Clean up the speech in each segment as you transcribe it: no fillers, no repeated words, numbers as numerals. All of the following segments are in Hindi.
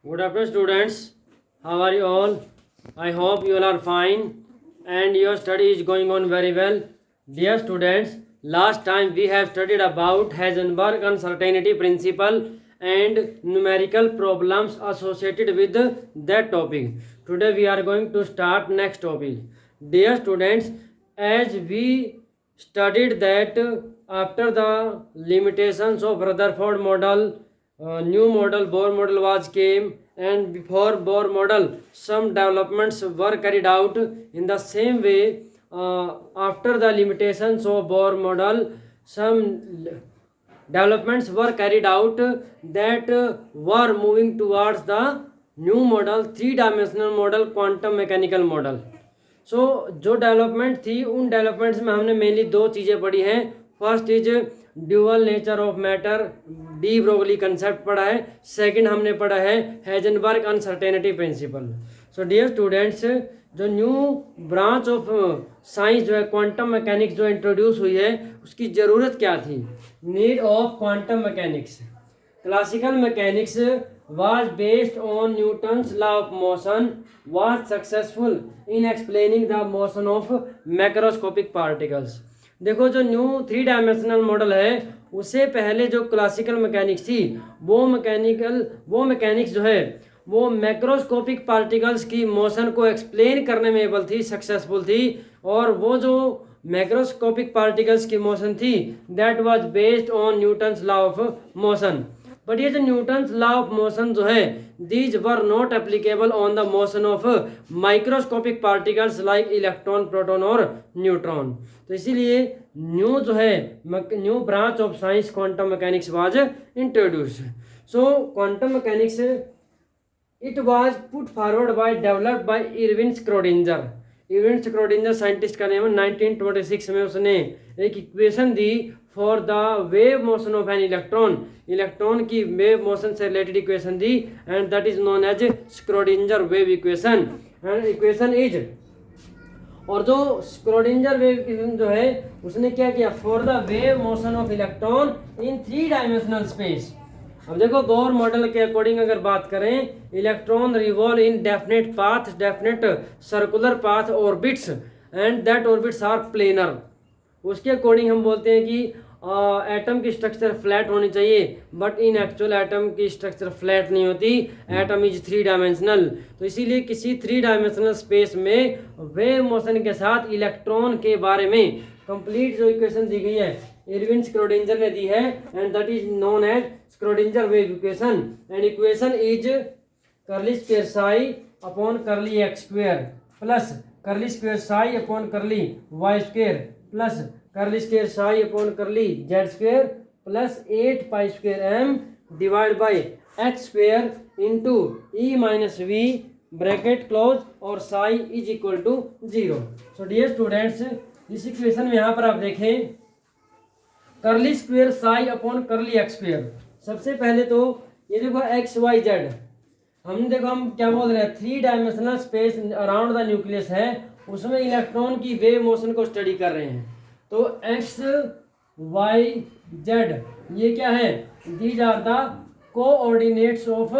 Good afternoon, students. How are you all? I hope you all are fine and your study is going on very well. Dear students, last time we have studied about Heisenberg uncertainty principle and numerical problems associated with that topic. Today we are going to start next topic. Dear students, as we studied that after the limitations of Rutherford model, new model Bohr model was came, and before Bohr model some developments were carried out. In the same way, after the limitations of Bohr model, some developments were carried out that were moving towards the new model, three dimensional model, quantum mechanical model. जो डेवलपमेंट थी उन डेवलपमेंट्स में हमने मेनली दो चीज़ें पढ़ी हैं. First is dual nature of matter, de Broglie concept पढ़ा है. सेकंड हमने पढ़ा है Heisenberg uncertainty principle. So dear students, जो न्यू ब्रांच ऑफ साइंस जो है क्वांटम मैकेनिक्स जो इंट्रोड्यूस हुई है, उसकी ज़रूरत क्या थी? Need of quantum mechanics. Classical mechanics was based on Newton's law of motion, was successful in explaining the motion of macroscopic particles. देखो, जो न्यू थ्री डायमेंशनल मॉडल है उससे पहले जो क्लासिकल मैकेनिक्स थी वो मैकेनिक्स जो है वो मैक्रोस्कोपिक पार्टिकल्स की मोशन को एक्सप्लेन करने में एबल थी, सक्सेसफुल थी. और वो जो मैक्रोस्कोपिक पार्टिकल्स की मोशन थी that was based on Newton's law of motion. But ये जो न्यूटन्स लॉ ऑफ मोशन जो है these were not applicable on the motion of microscopic particles like electron, proton और न्यूट्रॉन. तो इसीलिए new branch of science quantum mechanics was introduce. So quantum mechanics it was put forward by developed by Erwin Schrodinger. Erwin Schrodinger scientist का नेम है. 1926 में उसने एक इक्वेशन दी for the wave motion of an electron. Electron की वेव मोशन से रिलेटेड इक्वेशन दी and that is known as Schrodinger wave equation. And equation is, और जो स्क्रोडिंजर वेव इक्वेशन जो है उसने क्या किया, for the wave motion of electron in three dimensional space. अब देखो, बोर मॉडल के अकॉर्डिंग अगर बात करें, electron revolve in definite path, definite circular path orbits and that orbits are planar. उसके अकॉर्डिंग हम बोलते हैं कि एटम की स्ट्रक्चर फ्लैट होनी चाहिए, बट इन एक्चुअल एटम की स्ट्रक्चर फ्लैट नहीं होती. Atom is three dimensional. तो इसीलिए किसी थ्री डायमेंशनल स्पेस में वेव मोशन के साथ इलेक्ट्रॉन के बारे में कंप्लीट जो इक्वेशन दी गई है इरविन स्क्रोडिंजर ने दी है and that is known as Schrodinger wave equation. And equation is curly square psi upon curly x square plus curly square psi upon curly y square plus curly square psi upon curly z square plus 8 pi square m divide by x square into e minus v bracket close और psi is equal to 0. So dear students, इस इक्वेशन में यहाँ पर आप देखें curly square psi upon curly x square. सबसे पहले तो ये देखो एक्स वाई जेड, हमने देखो हम क्या बोल रहे हैं, three dimensional space around the nucleus है, उसमें इलेक्ट्रॉन की वेव मोशन को स्टडी कर रहे हैं. तो एक्स वाई जेड ये क्या है, these are the coordinates of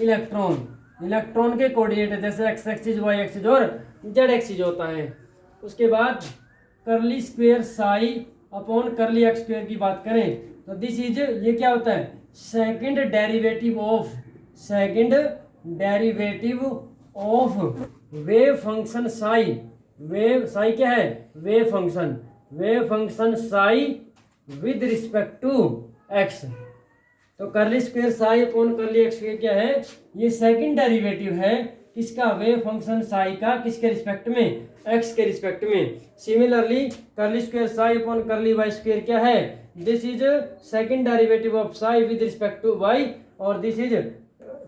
electron. Electron के कोऑर्डिनेट है, जैसे एक्स एक्सिस वाई एक्सिस और जेड एक्सिस होता है. उसके बाद curly square psi upon curly x square की बात करें तो दिस इज, ये क्या होता है, second derivative of wave function psi. Wave psi क्या है, wave function psi with respect to x. तो curly square psi upon curly x square क्या है, ये सेकंड डेरिवेटिव है किसका, वेव फंक्शन साई का, किसके रिस्पेक्ट में, एक्स के रिस्पेक्ट में. Similarly curly square psi upon curly y square क्या है, this is second derivative of psi with respect to y और this is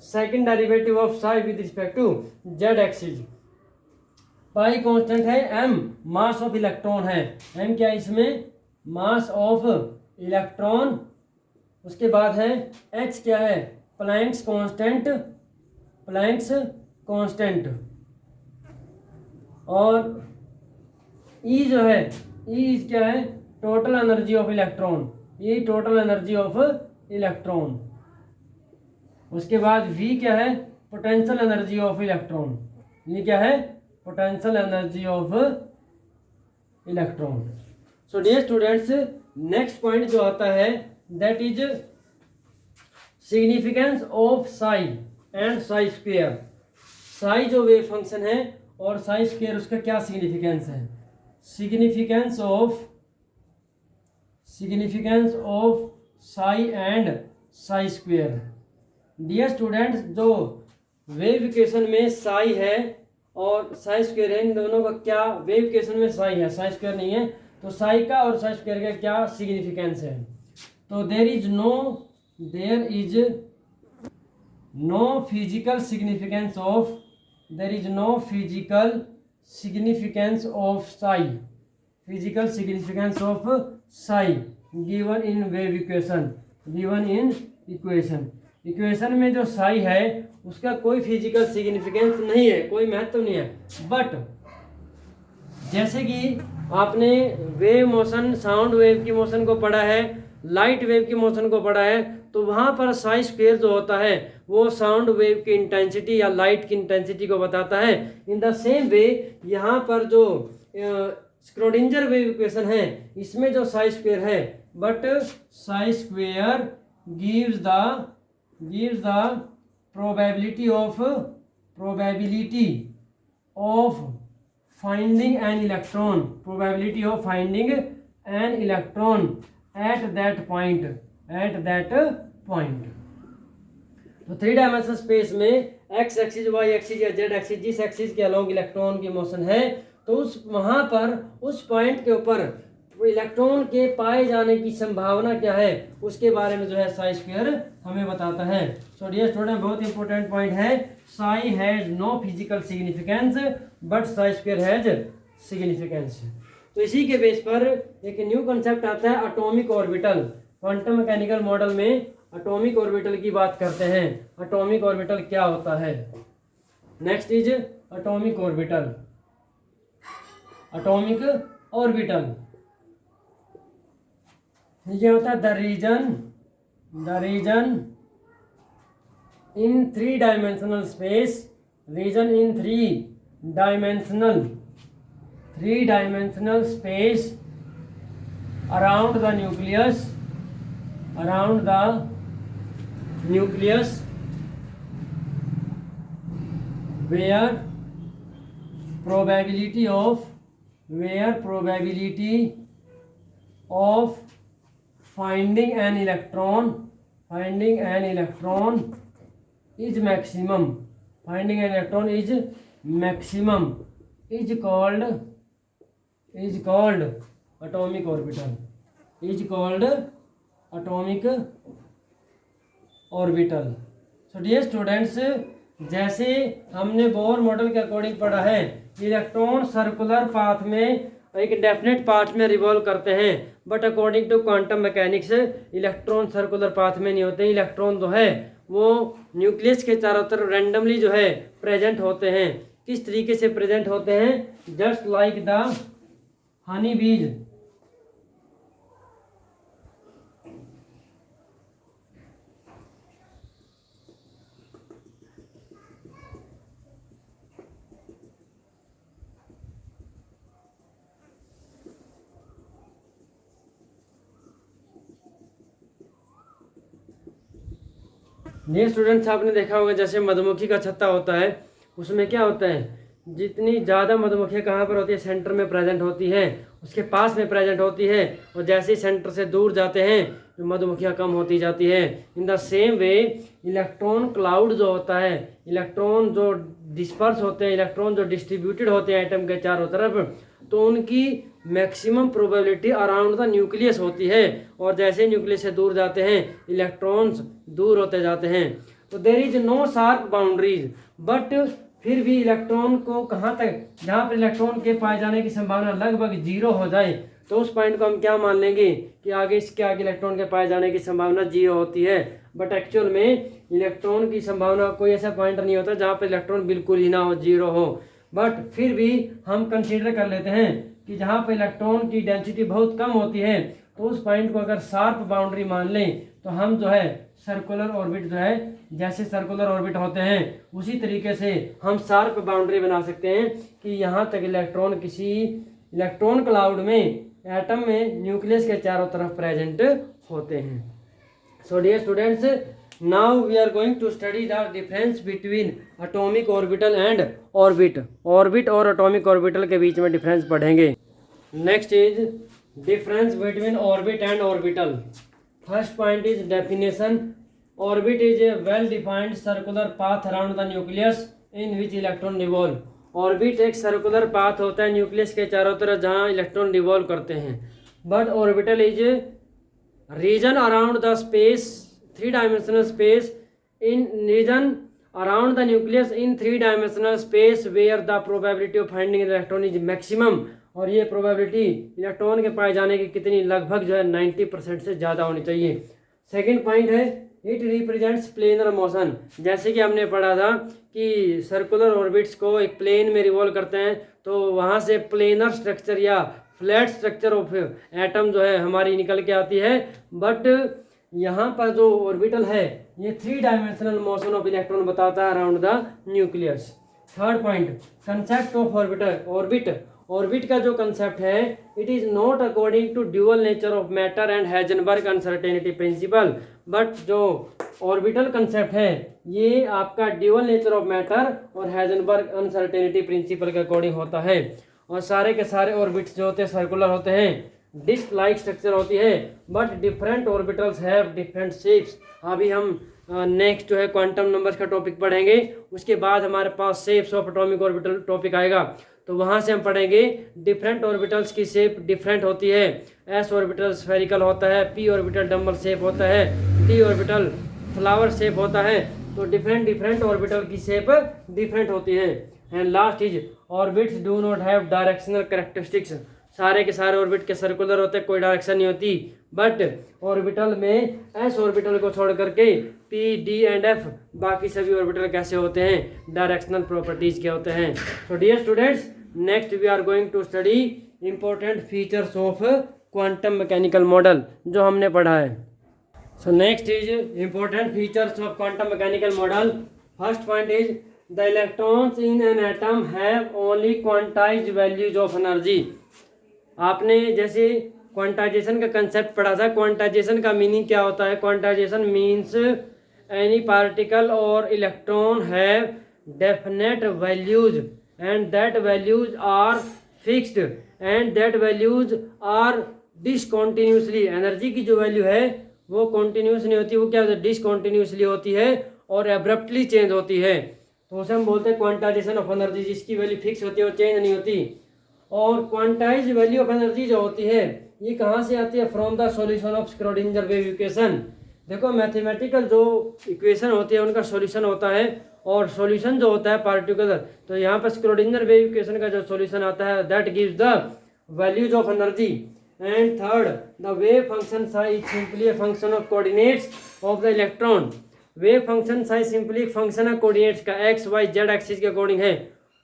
second derivative of psi with respect to z axis. Pi constant है, एम मास ऑफ इलेक्ट्रॉन है. एम क्या है इसमें, मास ऑफ इलेक्ट्रॉन. उसके बाद है एच क्या है, प्लैंक्स कांस्टेंट. और ई जो है, ई क्या है, टोटल एनर्जी ऑफ इलेक्ट्रॉन. ये टोटल एनर्जी ऑफ इलेक्ट्रॉन. उसके बाद V क्या है, पोटेंशियल एनर्जी ऑफ इलेक्ट्रॉन, ये क्या है, potential energy of electron. So dear students, next point जो आता है that is significance of psi and psi square. Psi जो वेव फंक्शन है और साई स्क्वायर उसका क्या सिग्निफिकेंस है। Significance of psi and psi square. Dear students, जो वेव इक्वेशन में साई है और साई स्क्वायर है, इन दोनों का क्या, वेव इक्वेशन में साई है, साई स्क्वायर नहीं है, तो साई का और साई स्क्वायर का क्या सिग्निफिकेंस है। तो there is no physical significance of psi given in wave equation में जो साई है उसका कोई फिजिकल सिग्निफिकेंस नहीं है, कोई महत्व नहीं है। बट जैसे कि आपने वेव मोशन, साउंड वेव की मोशन को पढ़ा है, लाइट वेव की मोशन को पढ़ा है, तो वहाँ पर साई स्क्वायर जो होता है वो साउंड वेव की इंटेंसिटी या लाइट की इंटेंसिटी को बताता है। इन द सेम वे यहाँ पर जो स्क्रोडिंजर वेव इक्वेशन है इसमें जो साई स्क्वायर है, but psi square gives the probability of finding an electron at that point। तो 3 डायमेंशनल स्पेस में एक्स एक्सिस, वाई एक्सिस या जेड एक्सिस, जिस एक्सिस के अलोंग इलेक्ट्रॉन की मोशन है, तो वहां पर उस पॉइंट के ऊपर इलेक्ट्रॉन के पाए जाने की संभावना क्या है उसके बारे में जो है साई स्क्वायर हमें बताता है। सो डियर स्टूडेंट, बहुत इंपॉर्टेंट पॉइंट है, psi has no physical significance but psi square has significance. तो इसी के बेस पर एक न्यू कंसेप्ट आता है atomic orbital. Quantum mechanical model में एटॉमिक ऑर्बिटल की बात करते हैं। एटॉमिक ऑर्बिटल क्या होता है। Next is atomic orbital. ये होता है the region in 3 dimensional space, three dimensional space around the nucleus where probability of finding an electron is maximum is called atomic orbital। So dear students, जैसे हमने बोर मॉडल के अकॉर्डिंग पढ़ा है, इलेक्ट्रॉन सर्कुलर पाथ में एक डेफिनेट पाथ में रिवॉल्व करते हैं, but according to quantum mechanics electron circular path में नहीं होते। इलेक्ट्रॉन जो है वो न्यूक्लियस के चारों तरफ रैंडमली जो है प्रेजेंट होते हैं। किस तरीके से प्रेजेंट होते हैं, जस्ट लाइक द हनी बीज। ये स्टूडेंट्स, आपने देखा होगा जैसे मधुमक्खी का छत्ता होता है, उसमें क्या होता है, जितनी ज़्यादा मधुमक्खियाँ कहाँ पर होती है, सेंटर में प्रेजेंट होती हैं, उसके पास में प्रेजेंट होती है, और जैसे ही सेंटर से दूर जाते हैं तो मधुमक्खियाँ कम होती जाती है। In the same way electron cloud जो होता है, इलेक्ट्रॉन जो डिस्पर्स होते हैं, इलेक्ट्रॉन जो डिस्ट्रीब्यूटेड होते हैं एटम के चारों तरफ, तो उनकी maximum probability around the nucleus होती है, और जैसे न्यूक्लियस से दूर जाते हैं इलेक्ट्रॉन्स दूर होते जाते हैं। तो there is no sharp boundaries, but फिर भी इलेक्ट्रॉन को कहाँ तक, जहाँ पर इलेक्ट्रॉन के पाए जाने की संभावना लगभग 0 हो जाए, तो उस पॉइंट को हम क्या मान लेंगे कि आगे इसके आगे इलेक्ट्रॉन के पाए जाने की संभावना 0 होती है। बट एक्चुअल में इलेक्ट्रॉन की संभावना कोई ऐसा पॉइंट नहीं होता जहाँ पर इलेक्ट्रॉन बिल्कुल ही ना हो, 0 हो। बट फिर भी हम कंसीडर कर लेते हैं कि जहाँ पर इलेक्ट्रॉन की डेंसिटी बहुत कम होती है, तो उस पॉइंट को अगर शार्प बाउंड्री मान लें तो हम जो है सर्कुलर ऑर्बिट जो है, जैसे सर्कुलर ऑर्बिट होते हैं उसी तरीके से हम शार्प बाउंड्री बना सकते हैं कि यहाँ तक इलेक्ट्रॉन किसी इलेक्ट्रॉन क्लाउड में एटम में न्यूक्लियस के चारों तरफ प्रेजेंट होते हैं। So dear students, now we are going to study the difference between atomic orbital and orbit. Orbit और एटॉमिक ऑर्बिटल के बीच में डिफरेंस पढ़ेंगे। Next is difference between orbit and orbital. First point is definition. Orbit is a well defined circular path around the nucleus in which electron revolve. Orbit एक सर्कुलर पाथ होता है न्यूक्लियस के चारों तरफ जहाँ इलेक्ट्रॉन रिवॉल्व करते हैं। But orbital is region around the space, 3-dimensional space in region around the nucleus in 3-dimensional space where the probability of finding an electron is maximum। और ये प्रोबेबिलिटी इलेक्ट्रॉन के पाए जाने की कितनी, लगभग जो है 90% से ज़्यादा होनी चाहिए। सेकंड पॉइंट है इट रिप्रेजेंट्स प्लेनर मोशन। जैसे कि हमने पढ़ा था कि सर्कुलर ऑर्बिट्स को एक प्लेन में रिवॉल्व करते हैं तो वहाँ से प्लेनर स्ट्रक्चर या फ्लैट स्ट्रक्चर ऑफ एटम जो है हमारी निकल के आती है। बट यहाँ पर जो ऑर्बिटल है ये 3-dimensional मोशन ऑफ इलेक्ट्रॉन बताता है around the nucleus. Third point concept of orbit. Orbit का जो कंसेप्ट है it is not according to dual nature of matter and Heisenberg uncertainty principle. But जो ऑर्बिटल कंसेप्ट है ये आपका ड्यूअल नेचर ऑफ मैटर और हाइजेनबर्ग अनसर्टेनिटी प्रिंसिपल के अकॉर्डिंग होता है। और सारे के सारे ऑर्बिट्स जो होते हैं सर्कुलर होते हैं, डिस्क लाइक स्ट्रक्चर होती है, but different orbitals have different shapes. अभी हम नेक्स्ट जो है क्वांटम नंबर्स का टॉपिक पढ़ेंगे, उसके बाद हमारे पास shapes of atomic orbital topic आएगा तो वहाँ से हम पढ़ेंगे डिफरेंट ऑर्बिटल्स की शेप डिफरेंट होती है। एस ऑर्बिटल स्फेरिकल होता है, पी ऑर्बिटल डम्बल शेप होता है, टी ऑर्बिटल फ्लावर शेप होता है। तो डिफरेंट ऑर्बिटल की शेप डिफरेंट होती है। And last is orbits do not have directional characteristics. सारे के सारे ऑर्बिट के सर्कुलर होते हैं, कोई डायरेक्शन नहीं होती। बट ऑर्बिटल में एस ऑर्बिटल को छोड़ करके पी, डी एंड एफ बाकी सभी ऑर्बिटल कैसे होते हैं, डायरेक्शनल प्रॉपर्टीज के होते हैं। तो dear students, next we are going to study important features of quantum mechanical model जो हमने पढ़ा है। So next is important features of quantum mechanical model. First point is the electrons in an atom have only quantized values of energy. आपने जैसे क्वांटाइजेशन का कंसेप्ट पढ़ा था। क्वांटाइजेशन का मीनिंग क्या होता है? क्वांटाइजेशन मीन्स एनी पार्टिकल और electron have definite values and that values are fixed and that values are discontinuously. Energy की जो वैल्यू है वो कॉन्टिन्यूस नहीं होती, वो क्या होता है, डिसकॉन्टिन्यूसली होती है और एब्रप्टली चेंज होती है। तो उसे हम बोलते हैं क्वांटाइजेशन ऑफ एनर्जी, जिसकी वैल्यू फिक्स होती है, वो चेंज नहीं होती। और क्वांटाइज्ड वैल्यू ऑफ एनर्जी जो होती है ये कहाँ से आती है? From the solution of Schrödinger wave equation. देखो मैथमेटिकल जो इक्वेशन होती है उनका सॉल्यूशन होता है और सॉल्यूशन जो होता है पार्टिकुलर, तो यहाँ पर स्क्रोडिंजर वेव इक्वेशन का जो सॉल्यूशन आता है that gives the values of energy. And third, the wave function size is simply a function of coordinates of the electron. Wave function size simply function है कोऑर्डिनेट्स का, एक्स वाई जेड एक्सिस के अकॉर्डिंग है,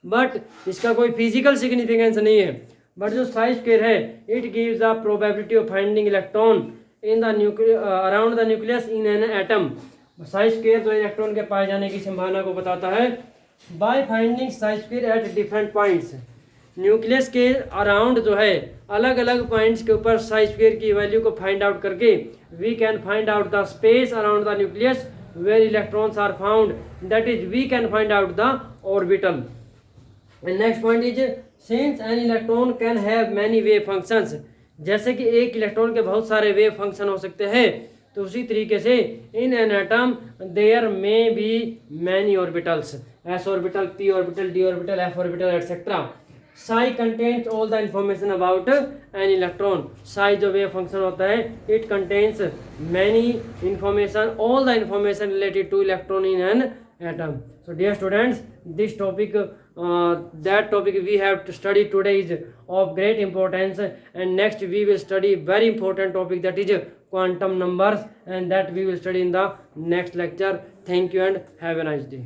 बट इसका कोई फिजिकल सिग्निफिकेंस नहीं है। बट जो साइज स्क्वायर है it gives the probability of finding electron in the around the nucleus in an atom. Size square जो इलेक्ट्रॉन के पाए जाने की संभावना को बताता है। By finding psi square at different points, nucleus के अराउंड जो है अलग अलग पॉइंट्स के ऊपर साइज स्क्वायर की वैल्यू को फाइंड आउट करके we can find out the space around the nucleus where electrons are found, that is we can find out the orbital. And next point is since an electron can have many wave functions, जैसे कि एक इलेक्ट्रॉन के बहुत सारे वेव फंक्शन हो सकते हैं, तो उसी तरीके से in an atom there may be many orbitals, s orbital, p orbital, d orbital, f orbital etcetera. Psi contains all the information about an electron. Psi जो वेव फंक्शन होता है it contains many information, all the information related to electron in an atom. So dear students, this topic that topic we have to study today is of great importance, and next we will study very important topic, that is quantum numbers, and that we will study in the next lecture. Thank you and have a nice day.